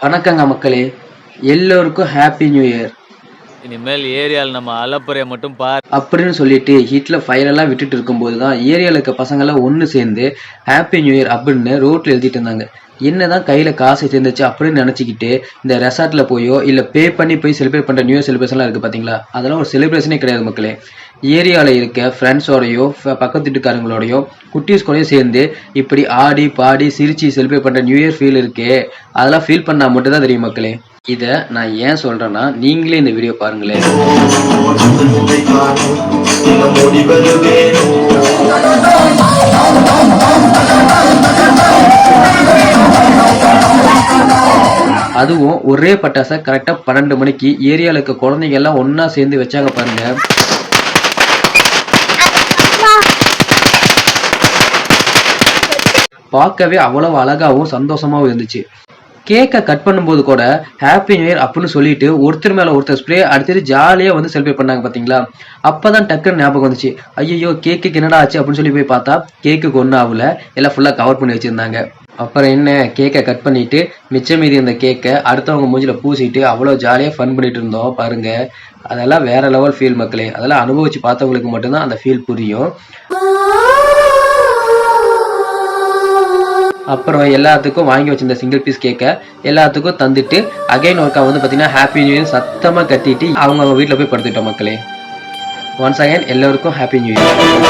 வணக்கங்க மக்களே, எல்லோருக்கும் ஹாப்பி நியூ இயர் இனிமேல் ஏரியால நம்ம அலப்புறைய மட்டும் பார் அப்படின்னு சொல்லிட்டு ஹிட்ல ஃபயர் எல்லாம் விட்டுட்டு இருக்கும்போது தான் ஏரியாவில் இருக்க பசங்கெல்லாம் ஒன்று சேர்ந்து ஹாப்பி நியூ இயர் அப்படின்னு ரோட்ல எழுதிட்டு இருந்தாங்க. என்னதான் கையில காசு சேர்ந்துச்சு அப்படின்னு நினைச்சுக்கிட்டு இந்த ரெசார்ட்ல போயோ இல்ல பே பண்ணி போய் செலிப்ரேட் பண்ற நியூ இயர் செலிப்ரேஷன்லாம் இருக்கு பாத்தீங்களா, அதெல்லாம் ஒரு செலிப்ரேஷனே கிடையாது மக்களே. ஏரியாவில் இருக்க ஃப்ரெண்ட்ஸோடையோ பக்கத்து வீட்டுக்காரங்களோடையோ குட்டீஸ் கூடயோ சேர்ந்து இப்படி ஆடி பாடி சிரிச்சு செலிப்ரேட் பண்ற நியூ இயர் ஃபீல் இருக்கே, அதெல்லாம் ஃபீல் பண்ணா மட்டும் தான் தெரியும் மக்களே. இதை நான் ஏன் சொல்றேன்னா நீங்களே இந்த வீடியோ பாருங்களேன். அதுவும் ஒரே பட்டாசை கரெக்டா 12 மணிக்கு ஏரியால இருக்க குழந்தைங்க எல்லாம் ஒன்னா சேர்ந்து வச்சாங்க பாருங்க. பார்க்கவே அவ்வளவு அழகாவும் சந்தோஷமாவும் இருந்துச்சு. கேக்கை கட் பண்ணும்போது கூட ஹாப்பி நியூ இயர் அப்படின்னு சொல்லிட்டு ஒருத்தர் மேல ஒருத்தர் ஸ்ப்ரே அடிச்சுட்டு ஜாலியா வந்து செலிப்ரேட் பண்ணாங்க பாத்தீங்களா. அப்பதான் டக்குன்னு ஞாபகம் வந்துச்சு, ஐயோ கேக்குக்கு என்னடா ஆச்சு அப்படின்னு சொல்லி போய் பார்த்தா கேக்குக்கு ஒன்றும் ஆகல, எல்லாம் ஃபுல்லா கவர் பண்ணி வச்சிருந்தாங்க. அப்புறம் என்ன, கேக்கை கட் பண்ணிட்டு மிச்சம் மீதி இருந்த கேக்கை அடுத்தவங்க மூஞ்சில பூசிட்டு அவ்வளோ ஜாலியா ஃபன் பண்ணிட்டு இருந்தோம் பாருங்க. அதெல்லாம் வேற லெவல் ஃபீல் மக்களே. அதெல்லாம் அனுபவிச்சு பார்த்தவங்களுக்கு மட்டும்தான் அந்த ஃபீல் புரியும். அப்புறம் எல்லாத்துக்கும் வாங்கி வச்சிருந்த சிங்கிள் பீஸ் கேக்க எல்லாத்துக்கும் தந்துட்டு அகைன் ஒர்க்கா வந்து பார்த்தீங்கன்னா ஹாப்பி நியூ இயர் சத்தமா கட்டிட்டு அவங்க வீட்டில் போய் படுத்துட்டோம் மக்களே. ஒன்ஸ் அகைன் எல்லோருக்கும் ஹாப்பி நியூ இயர்.